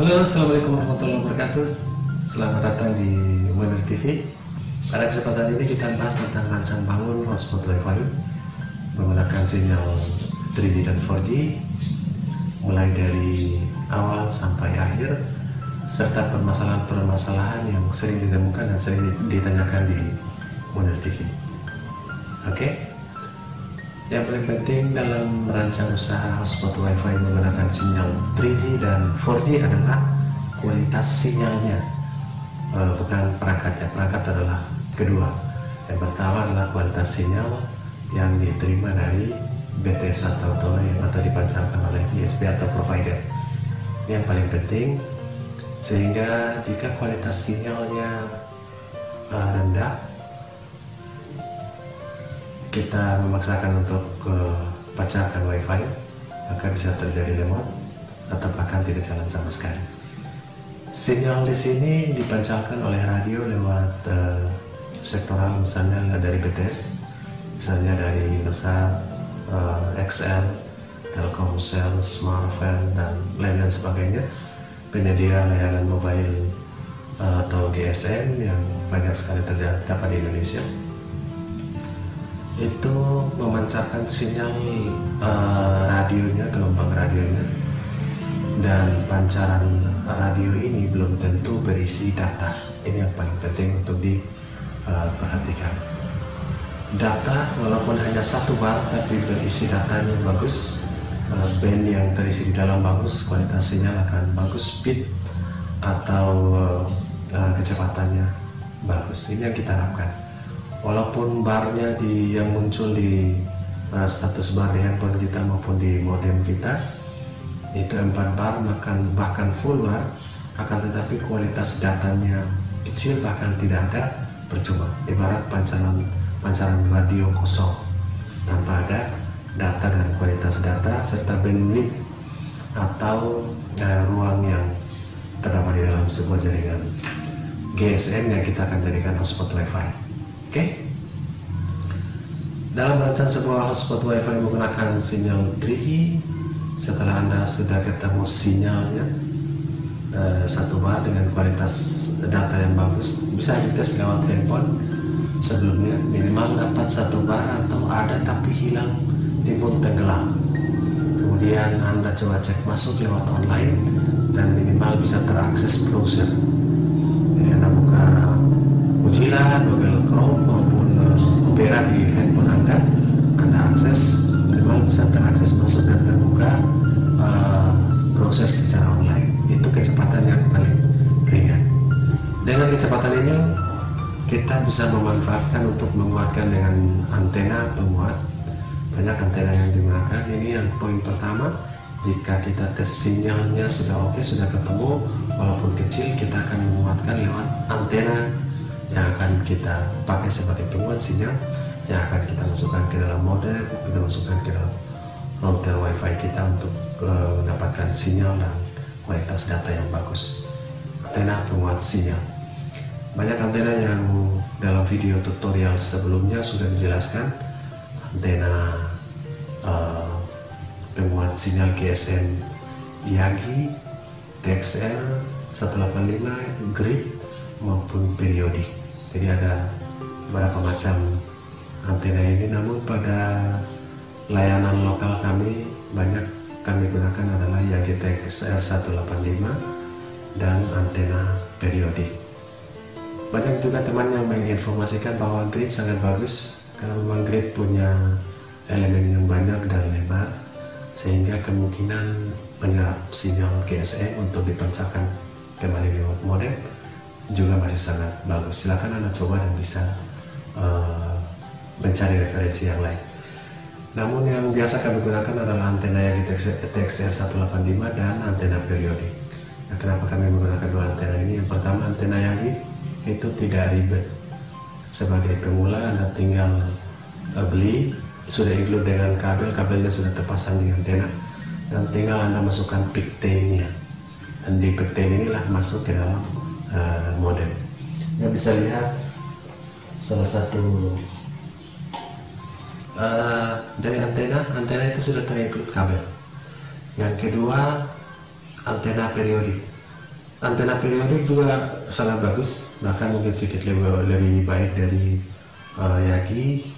Halo, assalamualaikum warahmatullahi wabarakatuh. Selamat datang di Modern TV. Pada kesempatan ini kita bahas tentang rancang bangun hotspot Wi-Fi menggunakan sinyal 3G dan 4G, mulai dari awal sampai akhir, serta permasalahan-permasalahan yang sering ditemukan dan sering ditanyakan di Modern TV. Oke. Yang paling penting dalam merancang usaha hotspot Wi-Fi menggunakan sinyal 3G dan 4G adalah kualitas sinyalnya, bukan perangkatnya. Perangkat adalah kedua. Yang pertama adalah kualitas sinyal yang diterima dari BTS atau dipancarkan oleh ISP atau provider. Ini yang paling penting, sehingga jika kualitas sinyalnya rendah, kita memaksakan untuk pancarkan Wi-Fi, maka bisa terjadi lemot atau bahkan tidak jalan sama sekali. Sinyal di sini dipancarkan oleh radio lewat sektoral, misalnya dari BTS, misalnya dari Indosat, XL, Telkomsel, Smartfren, dan lain-lain sebagainya, penyedia layanan mobile atau GSM yang banyak sekali terdapat di Indonesia. Itu memancarkan sinyal radionya, gelombang radionya, dan pancaran radio ini belum tentu berisi data. Ini yang paling penting untuk diperhatikan. Data walaupun hanya 1 bar tapi berisi datanya bagus, band yang terisi di dalam bagus, kualitas sinyal akan bagus, speed atau kecepatannya bagus. Ini yang kita harapkan. Walaupun barnya yang muncul di status bar di handphone kita maupun di modem kita itu 4 bar, bahkan full bar, akan tetapi kualitas datanya kecil bahkan tidak ada, percuma. Ibarat pancaran radio kosong tanpa ada data dan kualitas data serta bandwidth atau ruang yang terdapat di dalam sebuah jaringan GSM yang kita akan jadikan hotspot Wi-Fi. Oke. Dalam merancang sebuah hotspot Wi-Fi menggunakan sinyal 3G, setelah Anda sudah ketemu sinyalnya 1 bar dengan kualitas data yang bagus, bisa dites lewat handphone sebelumnya, minimal dapat 1 bar atau ada tapi hilang, timbul tenggelam. Kemudian Anda coba cek masuk lewat online dan minimal bisa terakses browser. Jadi Anda buka Mozilla, Google Chrome maupun Opera di handphone Anda akses, minimal bisa terakses masuk dan terbuka browser secara online. Itu kecepatan yang paling ringan. Dengan kecepatan ini kita bisa memanfaatkan untuk menguatkan dengan antena penguat. Banyak antena yang digunakan. Ini yang poin pertama. Jika kita tes sinyalnya sudah oke, sudah ketemu, walaupun kecil, kita akan menguatkan lewat antena yang akan kita pakai sebagai penguat sinyal, yang akan kita masukkan ke dalam modem, kita masukkan ke dalam router Wi-Fi kita untuk mendapatkan sinyal dan kualitas data yang bagus. Antena penguat sinyal. Banyak antena yang dalam video tutorial sebelumnya sudah dijelaskan. Antena penguat sinyal GSM Yagi, TXL 185, grid maupun periodik. Jadi ada beberapa macam antena ini, namun pada layanan lokal kami banyak kami gunakan adalah Yagi TXL 185 dan antena periodik. Banyak juga teman yang menginformasikan bahwa grid sangat bagus karena memang grid punya elemen yang banyak dan lebar, sehingga kemungkinan menyerap sinyal GSM untuk dipancarkan kembali lewat modem juga masih sangat bagus. Silakan Anda coba dan bisa mencari referensi yang lain. Namun yang biasa kami gunakan adalah antena yang TXL 185 dan antena periodik. Nah, kenapa kami menggunakan 2 antena ini? Yang pertama, antena yang itu tidak ribet. Sebagai pemula Anda tinggal beli, sudah include dengan kabelnya sudah terpasang di antena, dan tinggal Anda masukkan pigtailnya, dan di pigtail inilah masuk ke dalam modem. Anda bisa lihat salah satu dari antena itu sudah terinclude kabel. Yang kedua, antena periodik. Antena periodik juga sangat bagus, bahkan mungkin sedikit lebih baik dari Yagi,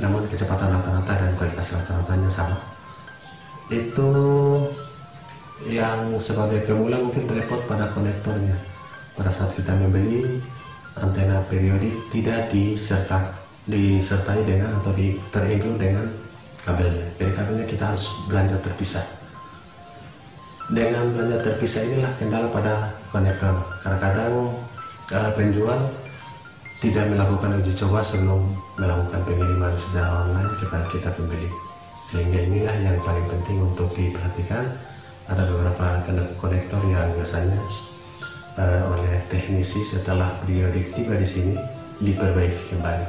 namun kecepatan rata-rata dan kualitas rata-ratanya sama. Itu yang sebagai pemula mungkin repot pada konektornya. Pada saat kita membeli antena periodik tidak disertai dengan atau terinclude dengan kabelnya. Jadi kabelnya kita harus belanja terpisah. Dengan belanja terpisah inilah kendala pada konektor. Kadang-kadang penjual tidak melakukan uji coba sebelum melakukan pengiriman secara online kepada kita pembeli. Sehingga inilah yang paling penting untuk diperhatikan. Ada beberapa konektor yang biasanya oleh teknisi setelah periodik tiba di sini diperbaiki kembali.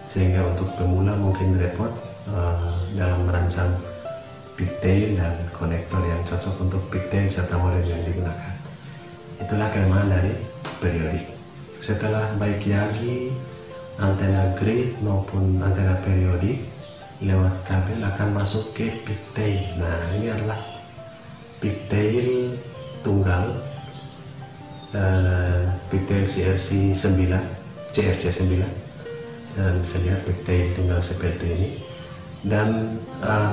Sehingga untuk pemula mungkin repot dalam merancang pigtail dan konektor yang cocok untuk pigtail serta model yang digunakan. Itulah kelemahan dari periodik. Setelah baik Yagi, antena grid maupun antena periodik lewat kabel akan masuk ke pigtail. Nah, ini adalah pigtail tunggal, pigtail CRC 9, CRC 9, dan bisa lihat pigtail tunggal seperti ini. Dan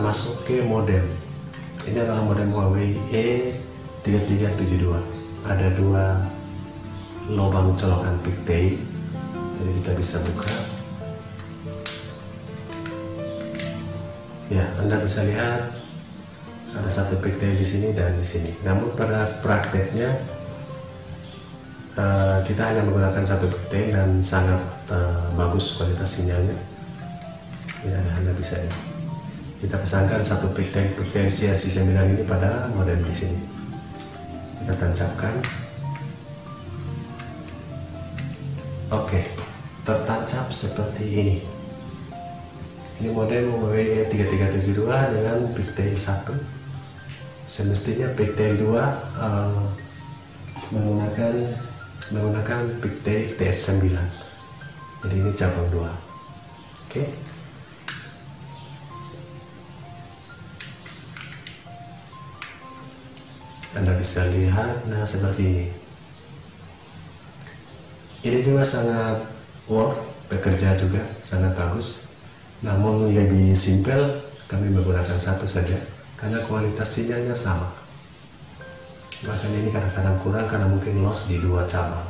masuk ke modem. Ini adalah modem Huawei E3372. Ada dua lubang colokan pigtail, jadi kita bisa buka. Ya, Anda bisa lihat ada satu pigtail di sini dan di sini. Namun pada prakteknya kita hanya menggunakan satu pigtail dan sangat bagus kualitas sinyalnya. Ya, Anda bisa lihat. Kita pasangkan satu pigtail CRC 9 ini pada modem di sini. Kita tancapkan. Oke, tertancap seperti ini. Ini modem Huawei E3372 dengan pigtail 1. Semestinya pigtail 2 menggunakan pigtail TS9. Jadi ini cabang 2. Oke. Anda bisa lihat, nah seperti ini. Ini juga sangat bekerja juga sangat bagus. Namun lebih simpel, kami menggunakan satu saja karena kualitas sinyalnya sama. Bahkan ini kadang-kadang kurang karena mungkin loss di dua cabang.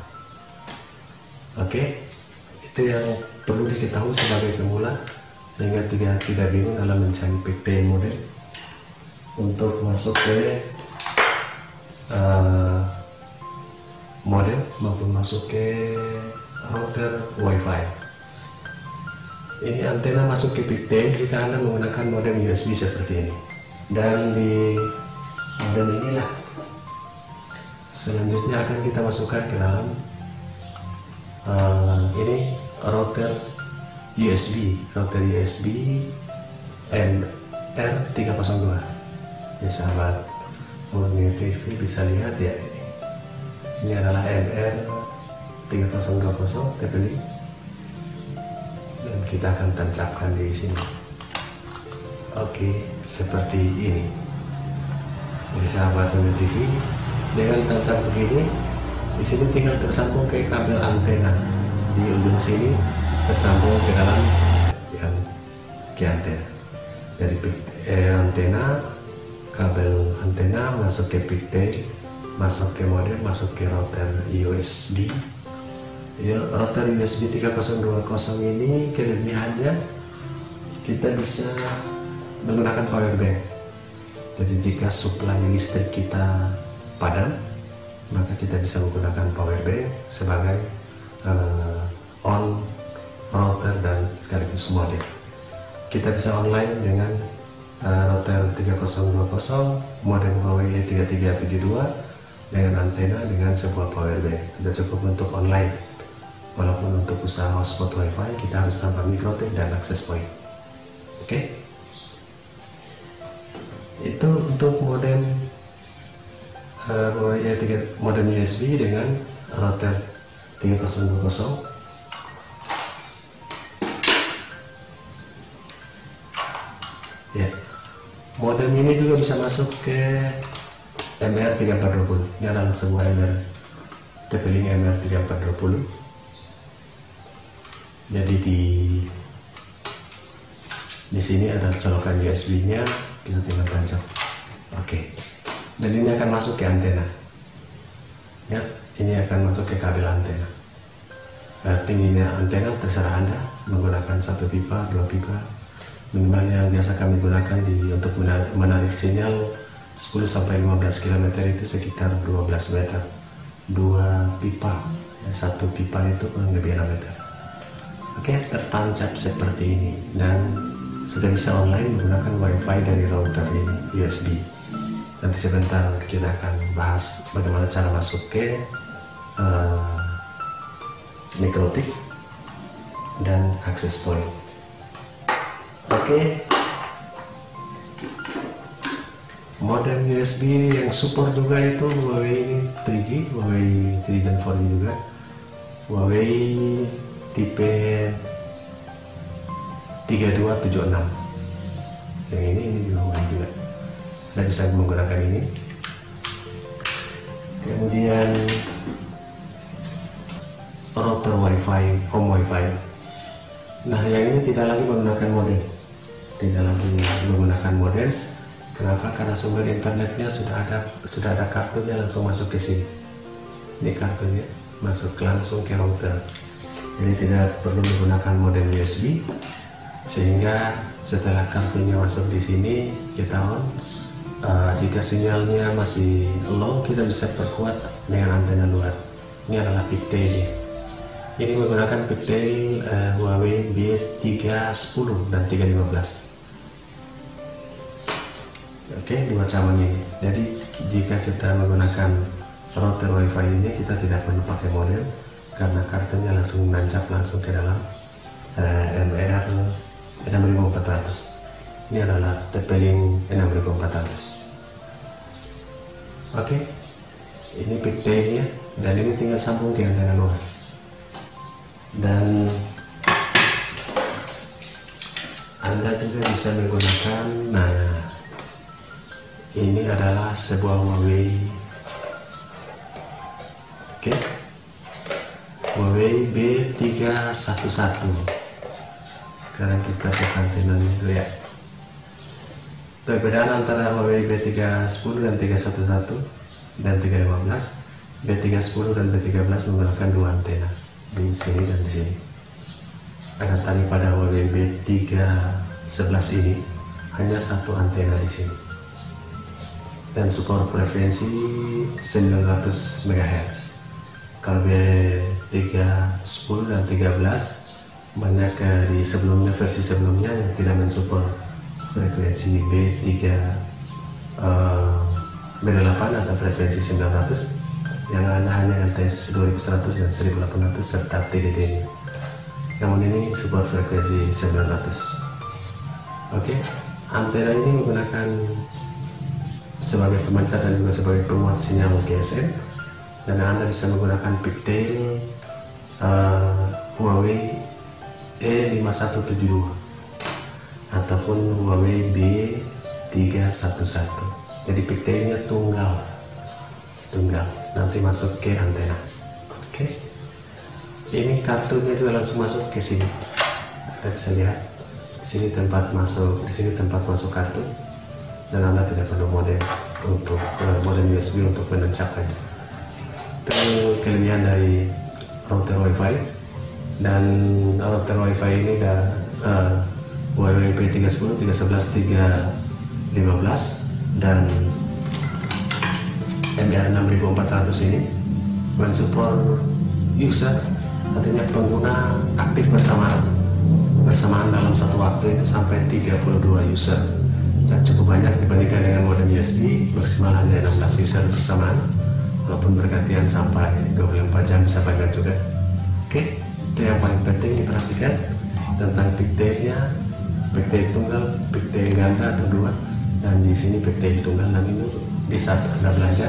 Oke, itu yang perlu diketahui sebagai pemula sehingga tidak bingung dalam mencari pigtail modem untuk masuk ke modem maupun masuk ke router WiFi. Ini antena masuk ke pigtail jika Anda menggunakan modem USB seperti ini. Dan di modem inilah selanjutnya akan kita masukkan ke dalam ini router USB MR302. Ya sahabat Murni TV bisa lihat ya, ini adalah MR302 TP-Link dan kita akan tancapkan di sini. Oke, seperti ini. Jadi sahabat Murni TV, dengan tancap begini, di sini tinggal tersambung ke kabel antena di ujung sini, tersambung ke dalam yang ke antena. Dari antena, kabel antena masuk ke pigtail, masuk ke modem, masuk ke router USB. Ya, router USB 3020 ini kelebihannya kita bisa menggunakan power bank. Jadi jika suplai listrik kita padam, maka kita bisa menggunakan power bank sebagai on router dan sekaligus modem. Kita bisa online dengan router 3020 modem Huawei E3372 dengan antena dengan sebuah power bank. Sudah cukup untuk online. Walaupun untuk usaha hotspot WiFi kita harus tambah mikrotik dan access point. Oke. Itu untuk modem Huawei E3 modem USB dengan router 3020. Ya. Modem ini juga bisa masuk ke MR3420. Ini adalah sebuah TP-Link MR3420. Jadi di sini ada colokan USB-nya, kita tinggal tancap. Oke. Dan ini akan masuk ke antena. Ya, ini akan masuk ke kabel antena. Tingginya antena terserah Anda menggunakan 1 pipa, 2 pipa. Minimal yang biasa kami gunakan untuk menarik sinyal 10-15 km itu sekitar 12 meter. 2 pipa, 1 pipa itu kurang lebih 6 meter. Oke, tertancap seperti ini dan sudah bisa online menggunakan WiFi dari router ini USB. Nanti sebentar kita akan bahas bagaimana cara masuk ke mikrotik dan access point. Oke. Modem USB yang support juga itu Huawei ini 3G, Huawei 3 Gen 4G juga, Huawei tipe 3276. Yang ini juga Huawei juga. Anda bisa menggunakan ini. Kemudian router WiFi, home WiFi. Nah, yang ini tidak lagi menggunakan modem, Kenapa? Karena sumber internetnya sudah ada kartunya, langsung masuk ke sini. Ini kartunya masuk langsung ke router. Jadi tidak perlu menggunakan modem USB. Sehingga setelah kartunya masuk di sini, kita on. Jika sinyalnya masih low, kita bisa perkuat dengan antena luar. Ini adalah pigtail. Ini menggunakan pigtail Huawei B310 dan 315. Oke, dua cabang ini. Jadi jika kita menggunakan router WiFi ini, kita tidak perlu pakai modem karena kartunya langsung menancap langsung ke dalam MR 6400. Ini adalah TP-Link 6400. Oke, ini pigtailnya dan ini tinggal sambung ke antena luar. Dan Anda juga bisa menggunakan, nah ini adalah sebuah Huawei, oke, Huawei B311. Sekarang kita ke antena dulu ya. Perbedaan antara Huawei B310 dan 311 dan 315, B310 dan B13 menggunakan 2 antena di sini dan di sini. Akan tapi pada Huawei B311 ini hanya 1 antena di sini dan support frekuensi 900 MHz. Kalau B310 dan 13 banyak di versi sebelumnya yang tidak mensupport frekuensi B8 atau frekuensi 900, yang ada hanya LTS 2100 dan 1800 serta TDD. Namun ini support frekuensi 900. Oke, antena ini menggunakan sebagai pemancar dan juga sebagai penguat sinyal GSM, dan Anda bisa menggunakan pigtail Huawei E5172 ataupun Huawei B311. Jadi pigtailnya tunggal, nanti masuk ke antena. Oke, ini kartunya juga langsung masuk ke sini. Anda bisa lihat di sini tempat masuk kartu, dan Anda tidak perlu modem untuk modem USB untuk menancapkannya. Itu kelebihan dari router WiFi. Dan router WiFi ini udah Huawei P310, 311, 315 dan MR6400 ini mensupport user, artinya pengguna aktif bersamaan dalam satu waktu itu sampai 32 user. Cukup banyak dibandingkan dengan modem USB, maksimal hanya 16 user bersamaan, walaupun bergantian sampai 24 jam bisa banyak juga. Oke, itu yang paling penting diperhatikan tentang pigtailnya. Pigtail tunggal, pigtail ganda atau 2, dan di sini pigtail tunggal. Dan ini di saat Anda belanja,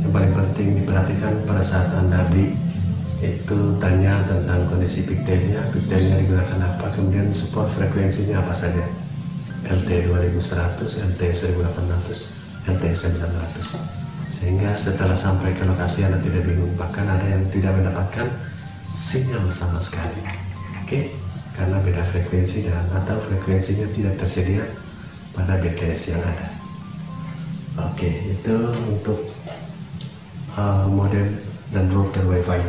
yang paling penting diperhatikan pada saat Anda beli itu tanya tentang kondisi pigtailnya digunakan apa, kemudian support frekuensinya apa saja, LT 2100, LT 1800, LTE 900, sehingga setelah sampai ke lokasi Anda tidak bingung, bahkan ada yang tidak mendapatkan sinyal sama sekali. Oke, karena beda frekuensi dan atau frekuensinya tidak tersedia pada BTS yang ada. Oke, itu untuk modem dan router WiFi.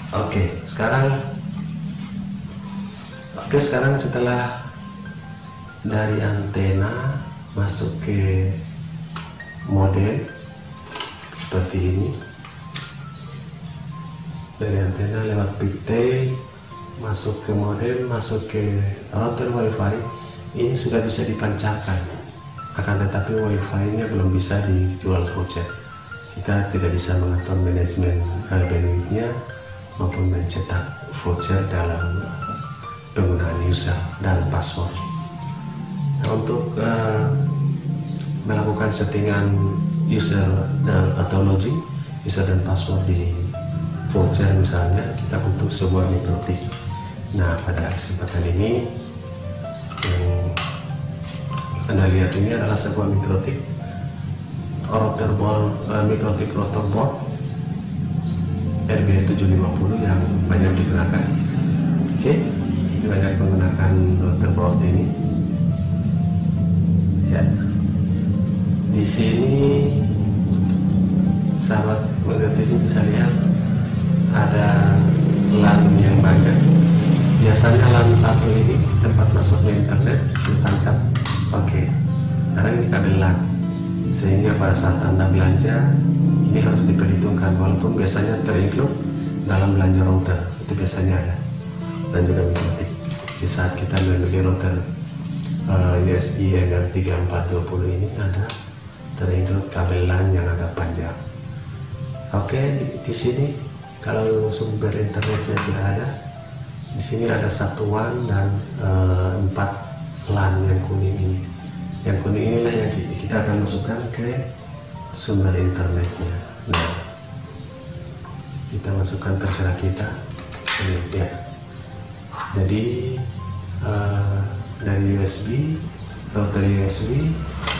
Oke, sekarang setelah dari antena masuk ke modem seperti ini, dari antena lewat pigtail masuk ke modem, masuk ke router WiFi, ini sudah bisa dipancarkan. Akan tetapi WiFi-nya belum bisa dijual voucher. Kita tidak bisa mengatur manajemen bandwidth-nya maupun mencetak voucher dalam penggunaan user dan password. Nah, untuk melakukan settingan user dan atau login user dan password di voucher misalnya, kita butuh sebuah mikrotik. Nah, pada kesempatan ini yang Anda lihat ini adalah sebuah mikrotik router board, mikrotik router board RB750 yang banyak digunakan. Oke, ini banyak menggunakan router board ini. Ya, di sini sahabat mengerti bisa lihat ada LAN yang banyak. Biasanya LAN satu ini tempat masuknya internet ditancap. Oke, karena ini kabel LAN, sehingga pada saat Anda belanja ini harus diperhitungkan, walaupun biasanya terinclude dalam belanja router, itu biasanya ada, dan juga mikrotik. Di saat kita membeli router USB NR3420 ini ada terinclude kabel LAN yang agak panjang. Oke, di sini kalau sumber internetnya sudah ada, di sini ada 1 WAN dan 4 LAN yang kuning ini. Yang kuning inilah yang kita akan masukkan ke sumber internetnya. Nah, kita masukkan terserah kita. Ini ya. Jadi dari USB, router USB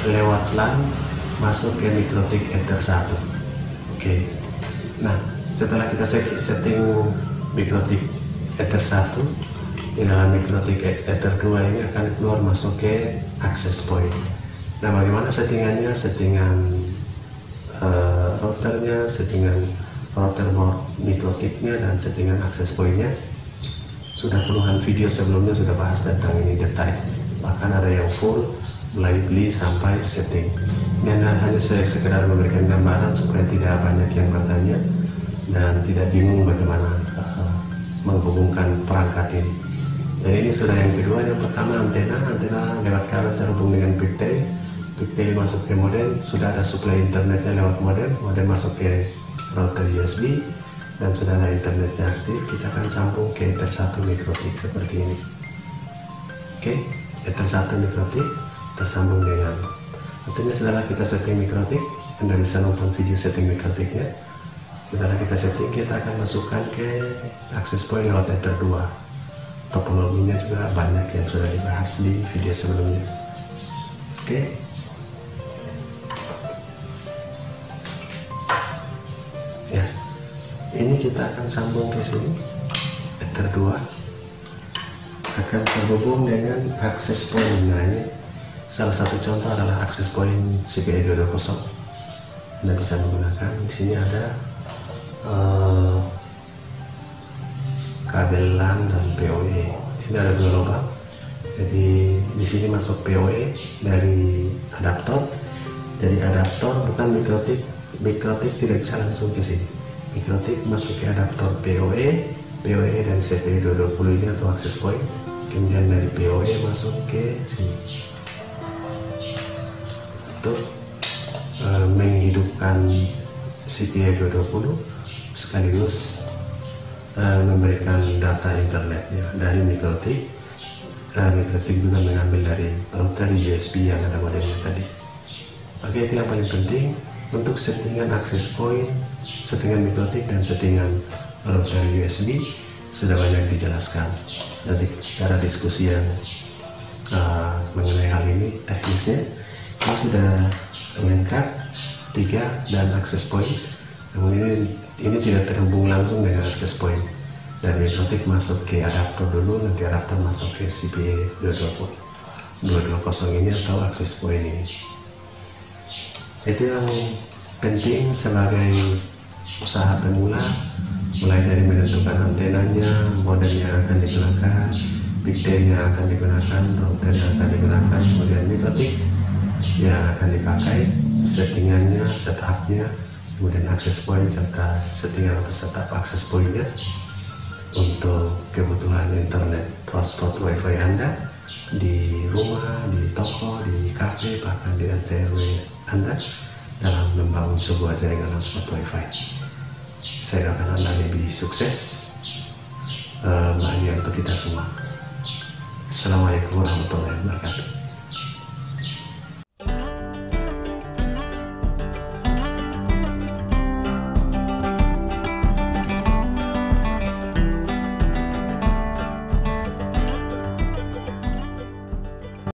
lewat LAN masuk ke mikrotik Ether 1. Oke. Nah, setelah kita setting mikrotik Ether 1, di dalam mikrotik Ether 2 ini akan keluar masuk ke access point. Nah, bagaimana settingannya? Settingan routernya, settingan router board mikrotiknya, dan settingan access pointnya sudah puluhan video sebelumnya sudah bahas tentang ini detail. Bahkan ada yang full mulai beli sampai setting. Ini hanya saya sekedar memberikan gambaran supaya tidak banyak yang bertanya dan tidak bingung bagaimana menghubungkan perangkat ini. Dan ini sudah yang kedua. Yang pertama antena lewat kabel terhubung dengan pigtail masuk ke modem, sudah ada supply internetnya lewat modem masuk ke router USB, dan sudah ada internetnya aktif. Kita akan sambung ke Ether 1 mikrotik seperti ini. Oke, Ether 1 mikrotik tersambung dengan, artinya setelah kita setting mikrotik, Anda bisa nonton video setting mikrotiknya. Setelah kita setting, kita akan masukkan ke access point lewat Ether 2. Topologinya juga banyak yang sudah dibahas di video sebelumnya. Oke. Ya, ini kita akan sambung ke sini. Ether 2 akan terhubung dengan access point. Nah, ini salah satu contoh adalah access point CPE 220. Anda bisa menggunakan. Di sini ada kabel LAN dan PoE. Di sini ada 2 lubang. Jadi di sini masuk PoE dari adaptor. Dari adaptor bukan mikrotik. Mikrotik tidak bisa langsung ke sini. Mikrotik masuk ke adaptor PoE dan CPE 220 ini atau access point. Kemudian dari PoE masuk ke sini untuk menghidupkan CPE 220 sekaligus memberikan data internetnya dari mikrotik. Mikrotik juga mengambil dari router USB yang ada modelnya tadi. Oke, itu yang paling penting untuk settingan access point, settingan mikrotik dan settingan router USB. sudah banyak dijelaskan. Jadi jika ada diskusi yang mengenai hal ini teknisnya, ini sudah lengkap 3 dan access point. Namun ini tidak terhubung langsung dengan access point. Dari mikrotik masuk ke adaptor dulu, nanti adaptor masuk ke CPA 220 ini atau access point ini. Itu yang penting sebagai usaha pemula, mulai dari menentukan antenanya, modem yang akan digunakan, pigtail yang akan digunakan, router yang akan digunakan, kemudian mikrotik yang akan dipakai, settingannya, setupnya, kemudian access point serta settingan atau setup access pointnya untuk kebutuhan internet hotspot wifi Anda di rumah, di toko, di kafe, bahkan di RT/RW Anda dalam membangun sebuah jaringan hotspot wifi. Saya doakan Anda lebih sukses, bahagia untuk kita semua. Assalamualaikum warahmatullahi wabarakatuh.